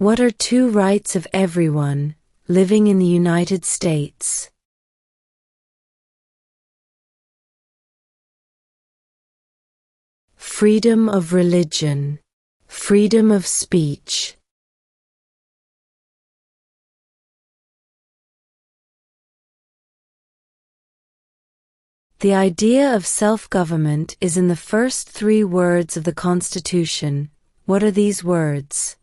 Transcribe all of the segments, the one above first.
What are two rights of everyone living in the United States? Freedom of religion, freedom of speech. The idea of self-government is in the first three words of the Constitution. What are these words?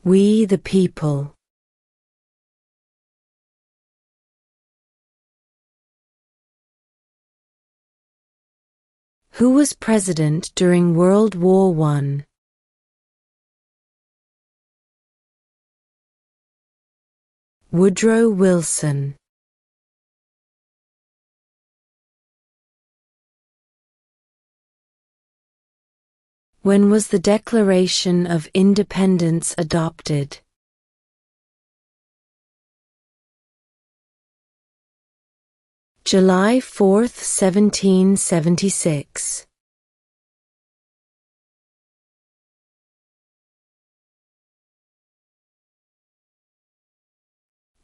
We the people. Who was president during World War I? Woodrow Wilson. When was the Declaration of Independence adopted? July 4, 1776.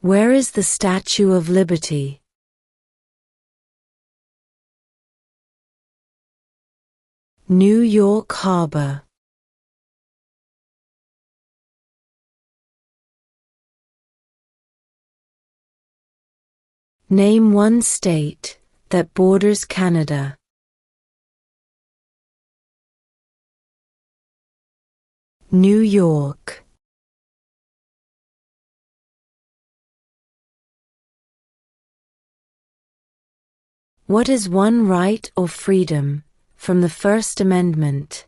Where is the Statue of Liberty? New York Harbor. Name one state that borders Canada. New York. What is one right or freedom from the First Amendment?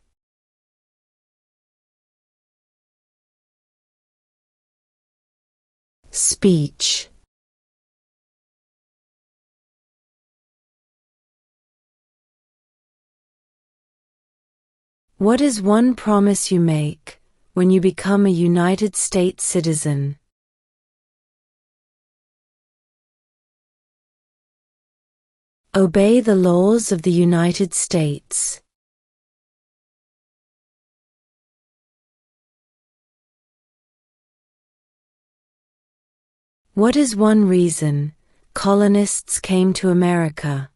Speech. What is one promise you make when you become a United States citizen? Obey the laws of the United States. What is one reason colonists came to America?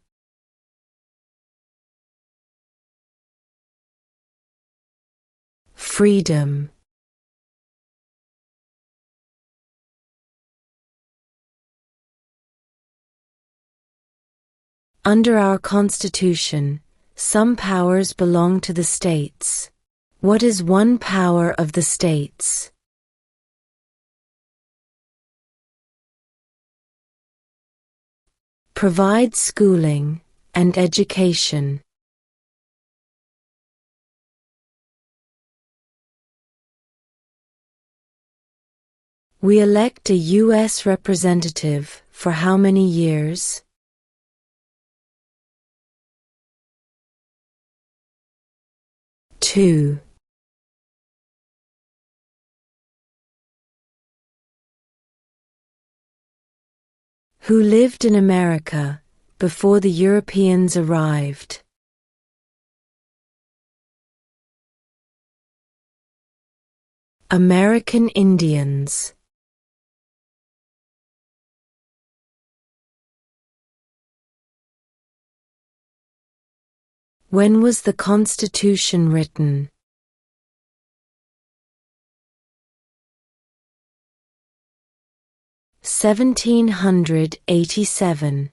Freedom. Under our Constitution, some powers belong to the states. What is one power of the states? Provide schooling and education. We elect a U.S. representative for how many years? Two. Who lived in America before the Europeans arrived? American Indians. When was the Constitution written? (1787).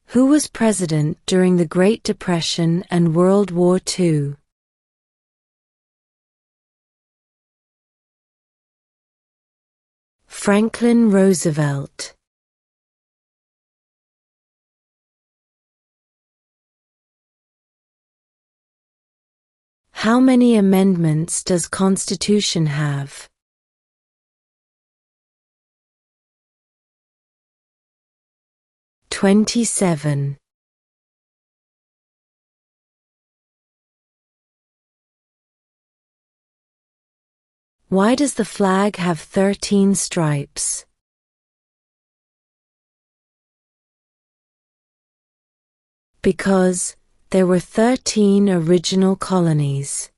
Who was president during the Great Depression and World War II? Franklin Roosevelt. How many amendments does Constitution have? 27. Why does the flag have 13 stripes? Because there were 13 original colonies.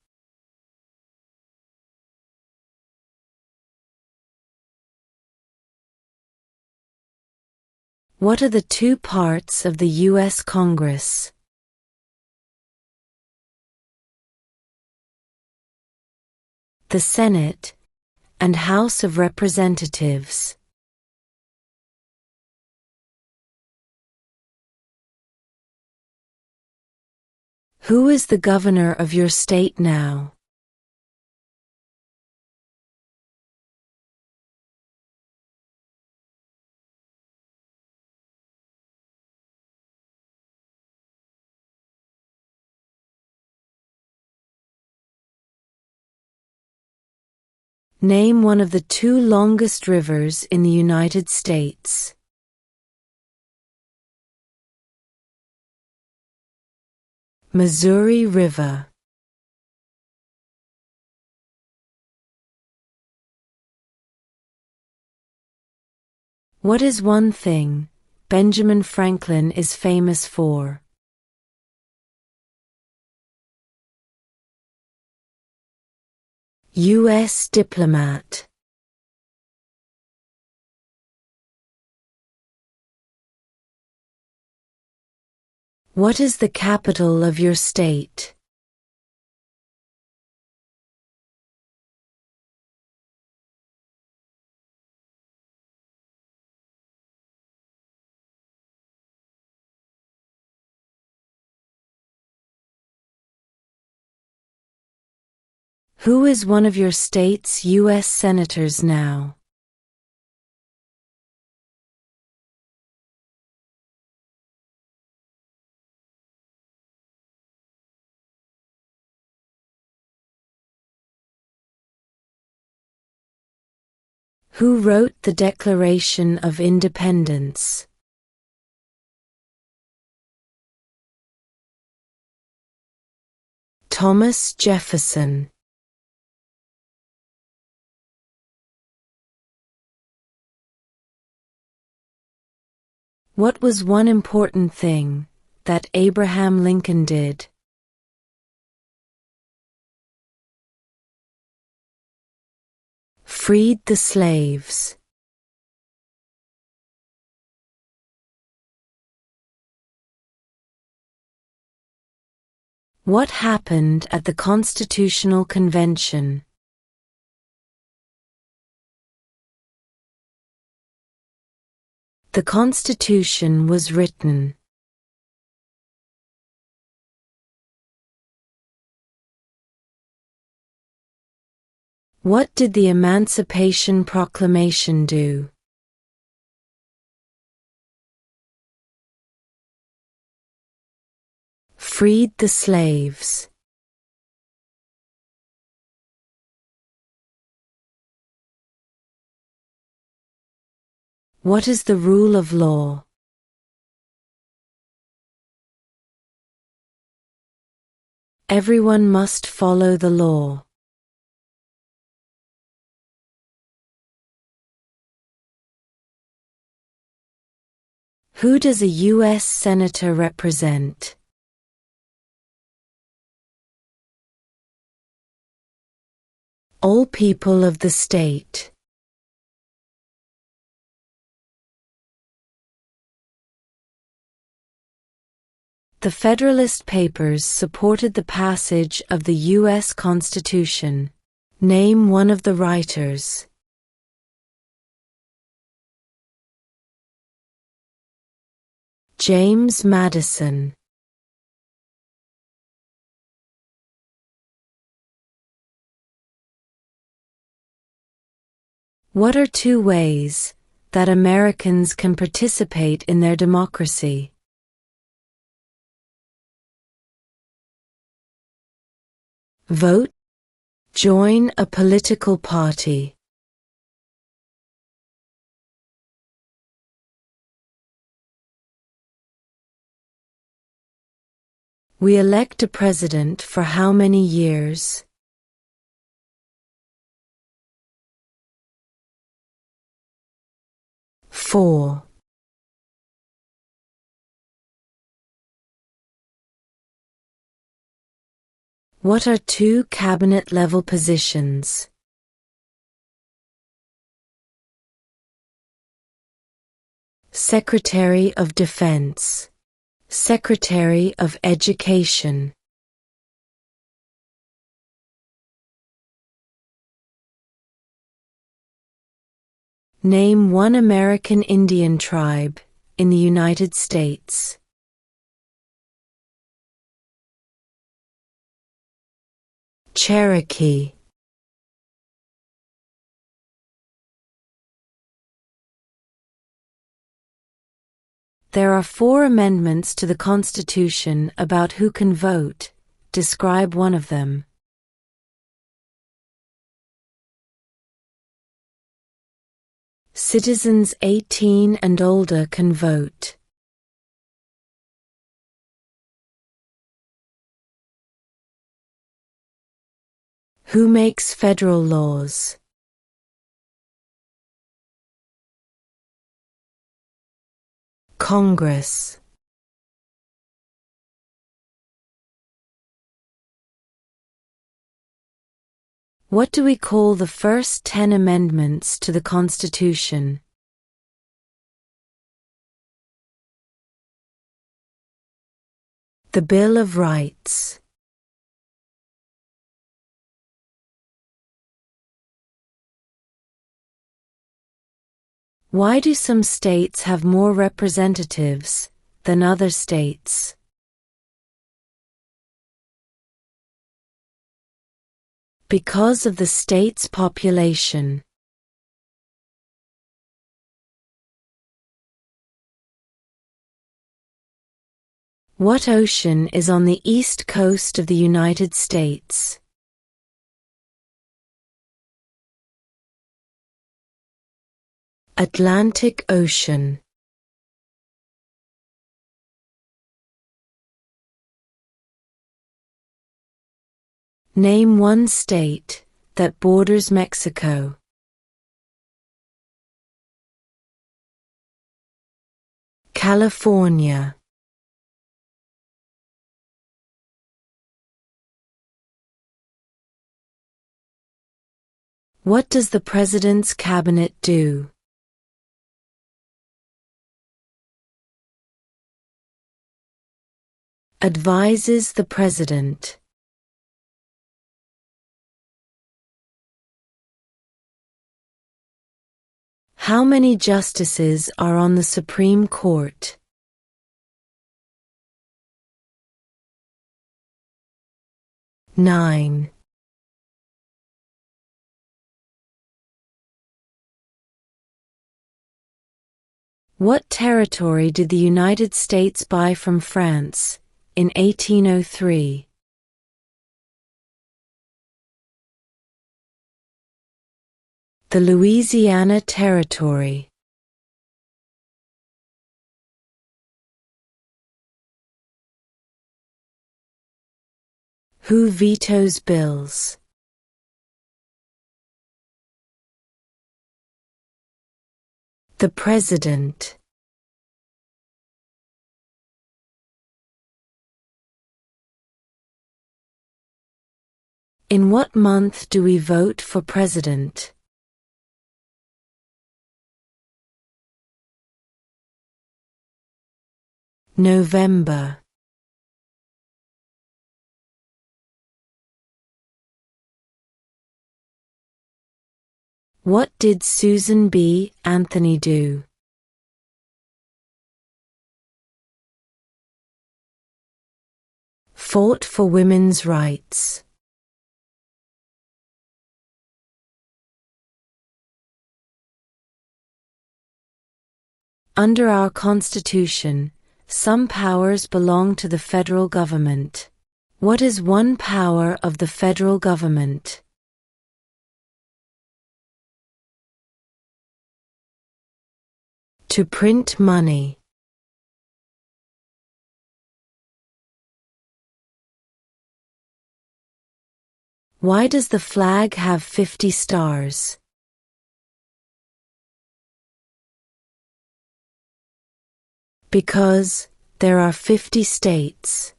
What are the two parts of the U.S. Congress? The Senate and House of Representatives. Who is the governor of your state now? Name one of the two longest rivers in the United States. Missouri River. What is one thing Benjamin Franklin is famous for? U.S. diplomat. What is the capital of your state? Who is one of your state's U.S. senators now? Who wrote the Declaration of Independence? Thomas Jefferson. What was one important thing that Abraham Lincoln did? Freed the slaves. What happened at the Constitutional Convention? The Constitution was written. What did the Emancipation Proclamation do? Freed the slaves. What is the rule of law? Everyone must follow the law. Who does a U.S. Senator represent? All people of the state. The Federalist Papers supported the passage of the U.S. Constitution. Name one of the writers. James Madison. What are two ways that Americans can participate in their democracy? Vote. Join a political party. We elect a president for how many years? 4. What are two cabinet-level positions? Secretary of Defense, Secretary of Education. Name one American Indian tribe in the United States. Cherokee. There are 4 amendments to the Constitution about who can vote. Describe one of them. Citizens 18 and older can vote. Who makes federal laws? Congress. What do we call the first 10 amendments to the Constitution? The Bill of Rights. Why do some states have more representatives than other states? Because of the state's population. What ocean is on the east coast of the United States? Atlantic Ocean. Name one state that borders Mexico. California. What does the President's Cabinet do? Advises the President. How many justices are on the Supreme Court? 9. What territory did the United States buy from France in 1803? The Louisiana Territory. Who vetoes bills? The President. In what month do we vote for President? November. What did Susan B. Anthony do? Fought for women's rights. Under our Constitution, some powers belong to the federal government. What is one power of the federal government? To print money. Why does the flag have 50 stars? Because there are 50 states.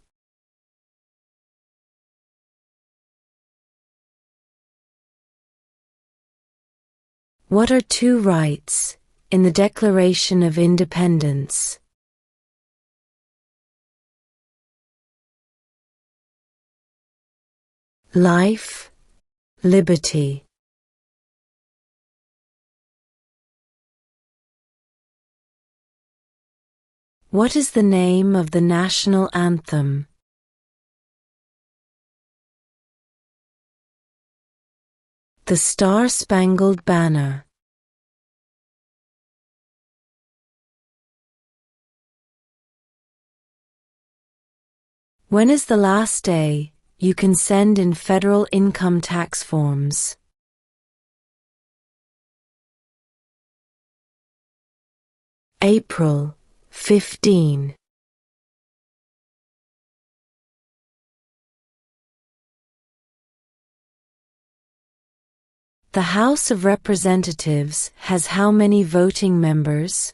What are two rights in the Declaration of Independence? Life, liberty. What is the name of the national anthem? The Star-Spangled Banner. When is the last day you can send in federal income tax forms? April 15. The House of Representatives has how many voting members?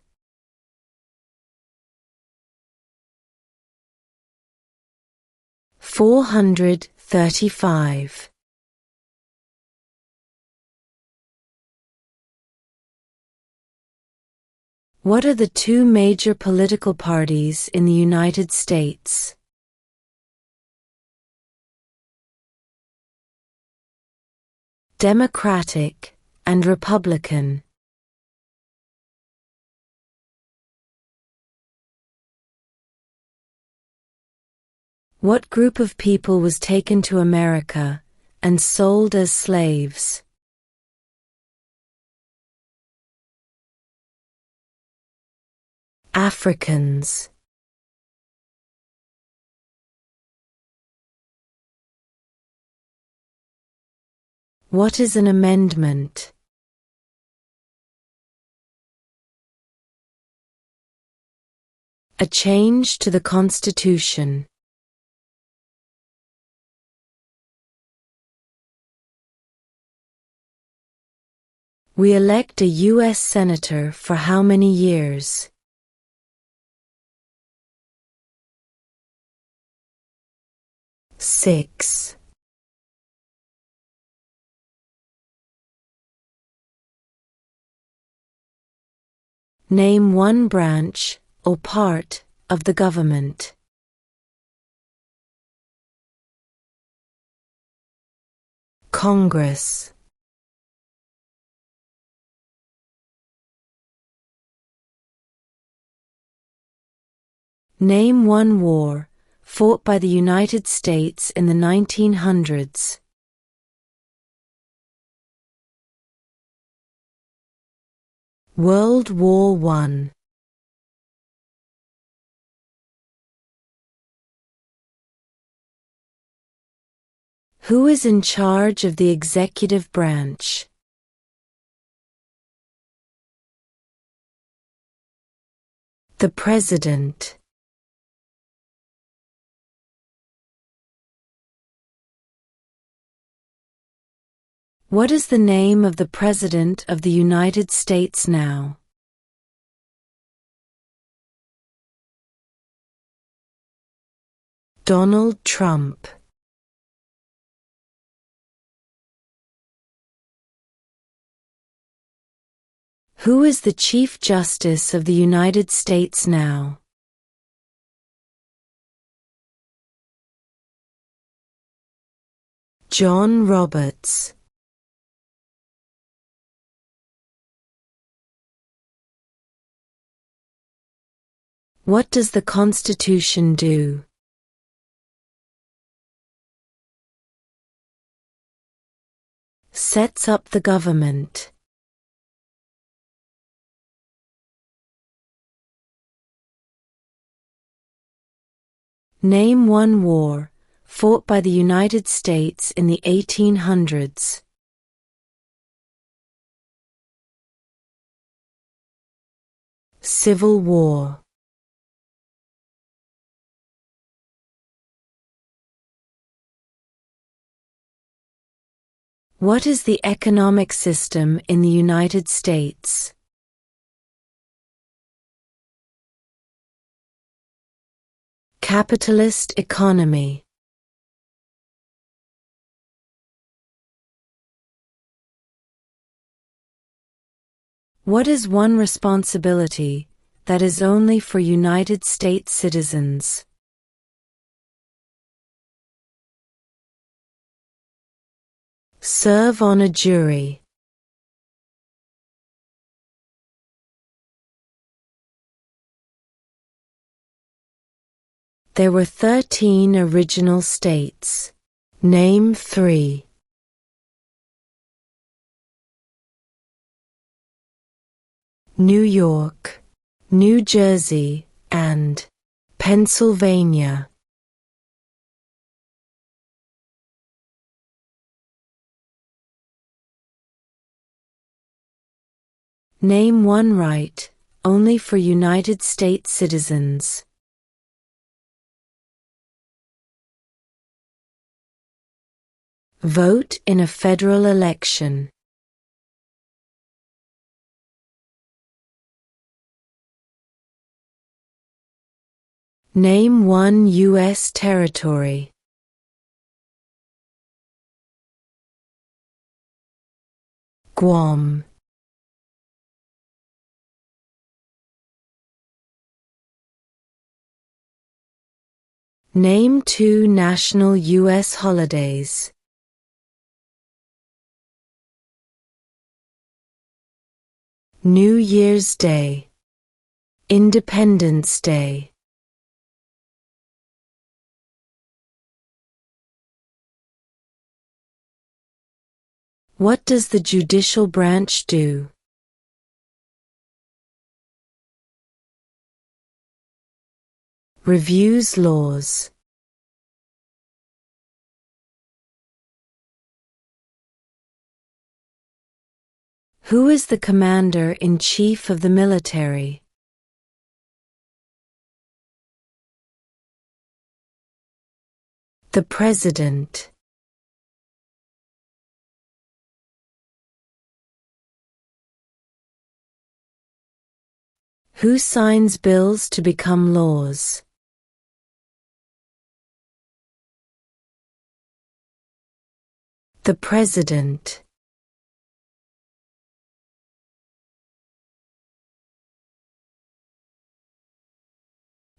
$435. What are the two major political parties in the United States? Democratic and Republican. What group of people was taken to America and sold as slaves? Africans. What is an amendment? A change to the Constitution. We elect a U.S. Senator for how many years? 6. Name one branch or part of the government. Congress. Name one war fought by the United States in the 1900s. World War I. Who is in charge of the executive branch? The President. What is the name of the President of the United States now? Donald Trump. Who is the Chief Justice of the United States now? John Roberts. What does the Constitution do? Sets up the government. Name one war fought by the United States in the 1800s. Civil War. What is the economic system in the United States? Capitalist economy. What is one responsibility that is only for United States citizens? Serve on a jury. There were 13 original states. Name 3. New York, New Jersey, and Pennsylvania. Name one right, only for United States citizens. Vote in a federal election. Name one U.S. territory. Guam. Name 2 national U.S. holidays. New Year's Day, Independence Day. What does the judicial branch do? Reviews laws. Who is the commander-in-chief of the military? The President. Who signs bills to become laws? The President.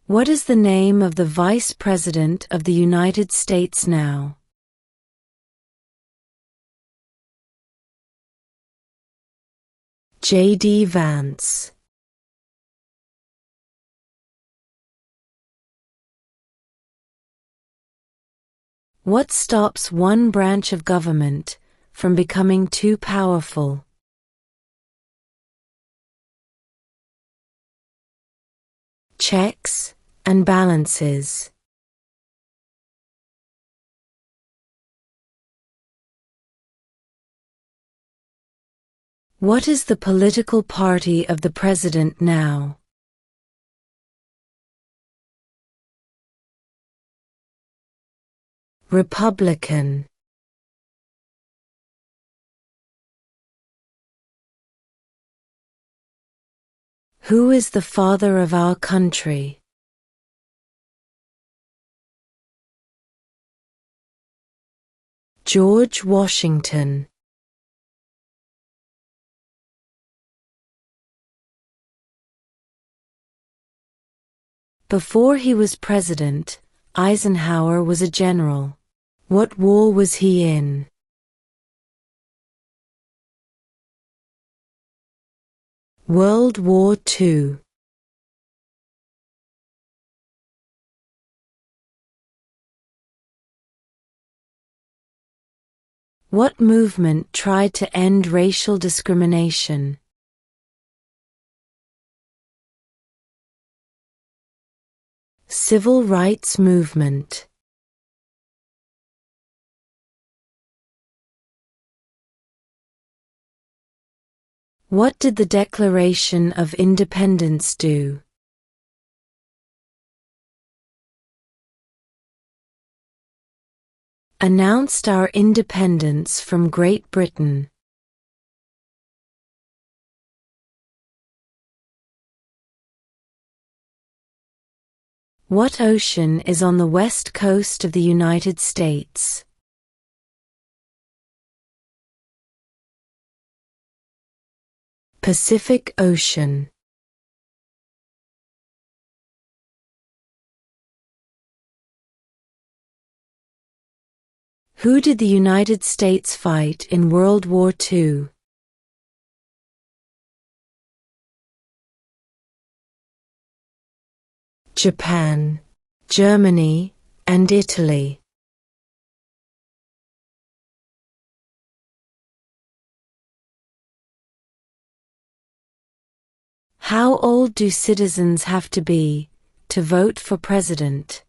What is the name of the Vice President of the United States now? J.D. Vance. What stops one branch of government from becoming too powerful? Checks and balances. What is the political party of the President now? Republican. Who is the father of our country? George Washington. Before he was president, Eisenhower was a general. What war was he in? World War II. What movement tried to end racial discrimination? Civil rights movement. What did the Declaration of Independence do? Announced our independence from Great Britain. What ocean is on the west coast of the United States? Pacific Ocean. Who did the United States fight in World War II? Japan, Germany, and Italy. How old do citizens have to be to vote for president?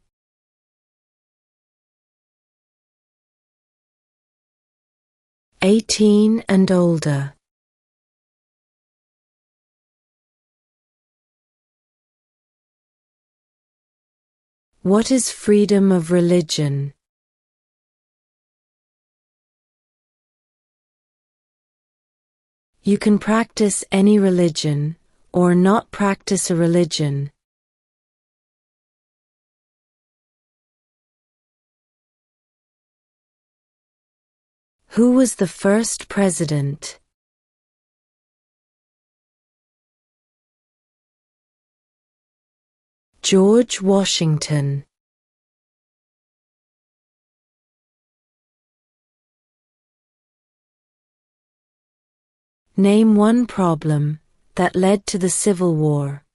18 and older. What is freedom of religion? You can practice any religion, or not practice a religion. Who was the first president? George Washington. Name one problem that led to the Civil War.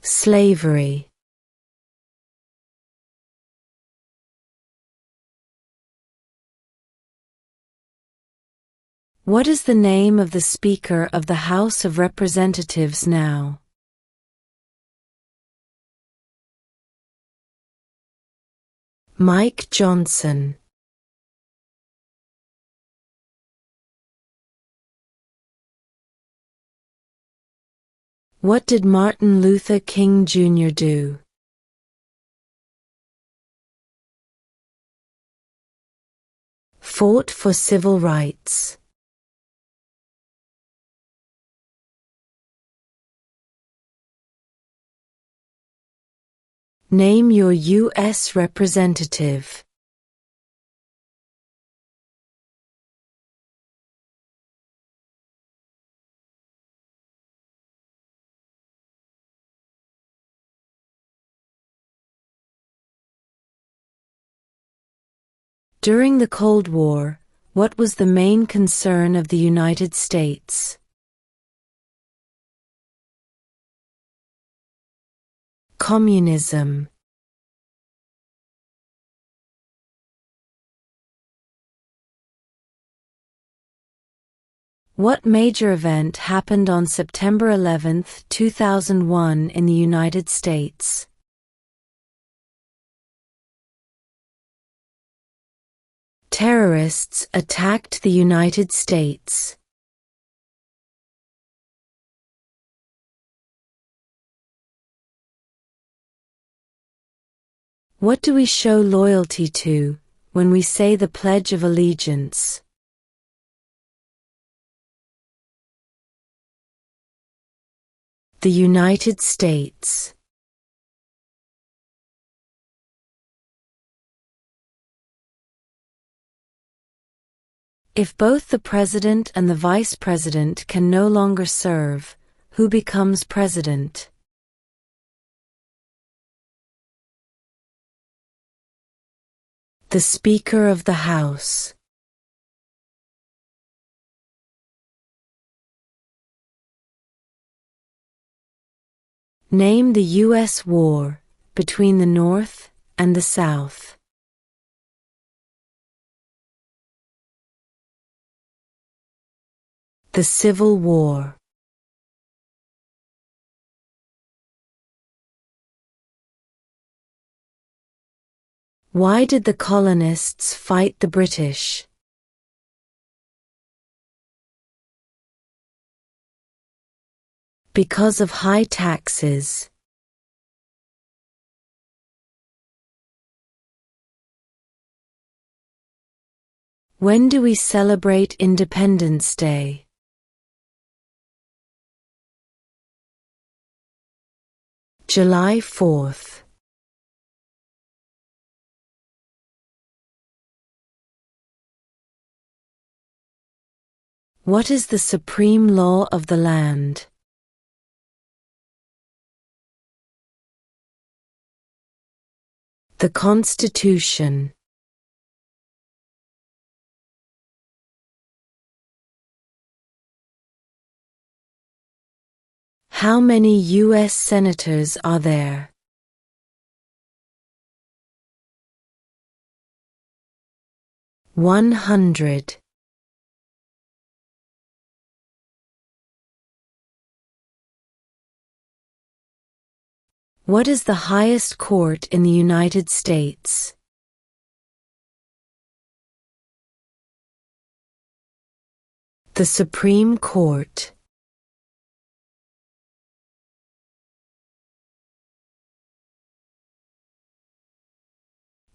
Slavery. What is the name of the Speaker of the House of Representatives now? Mike Johnson. What did Martin Luther King Jr. do? Fought for civil rights. Name your U.S. representative. During the Cold War, what was the main concern of the United States? Communism. What major event happened on September 11, 2001 in the United States? Terrorists attacked the United States. What do we show loyalty to when we say the Pledge of Allegiance? The United States. If both the president and the vice president can no longer serve, who becomes president? The Speaker of the House. Name the U.S. war between the North and the South. The Civil War. Why did the colonists fight the British? Because of high taxes. When do we celebrate Independence Day? July 4th. What is the supreme law of the land? The Constitution. How many U.S. senators are there? 100. What is the highest court in the United States? The Supreme Court.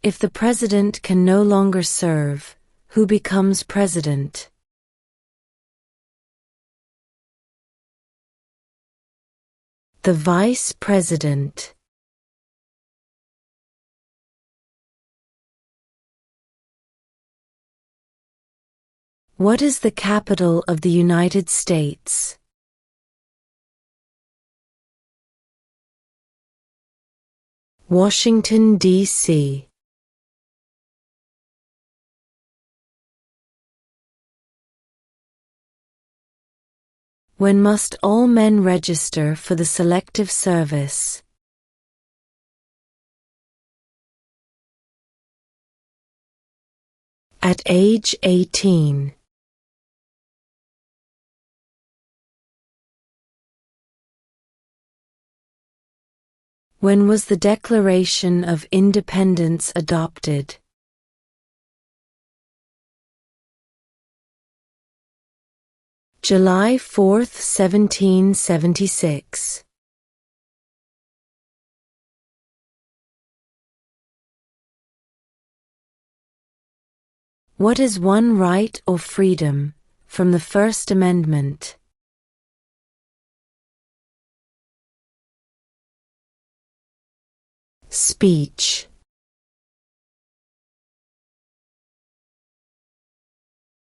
If the president can no longer serve, who becomes president? The vice president. What is the capital of the United States? Washington, D.C. When must all men register for the Selective Service? At age 18. When was the Declaration of Independence adopted? July 4, 1776. What is one right or freedom from the First Amendment? Speech.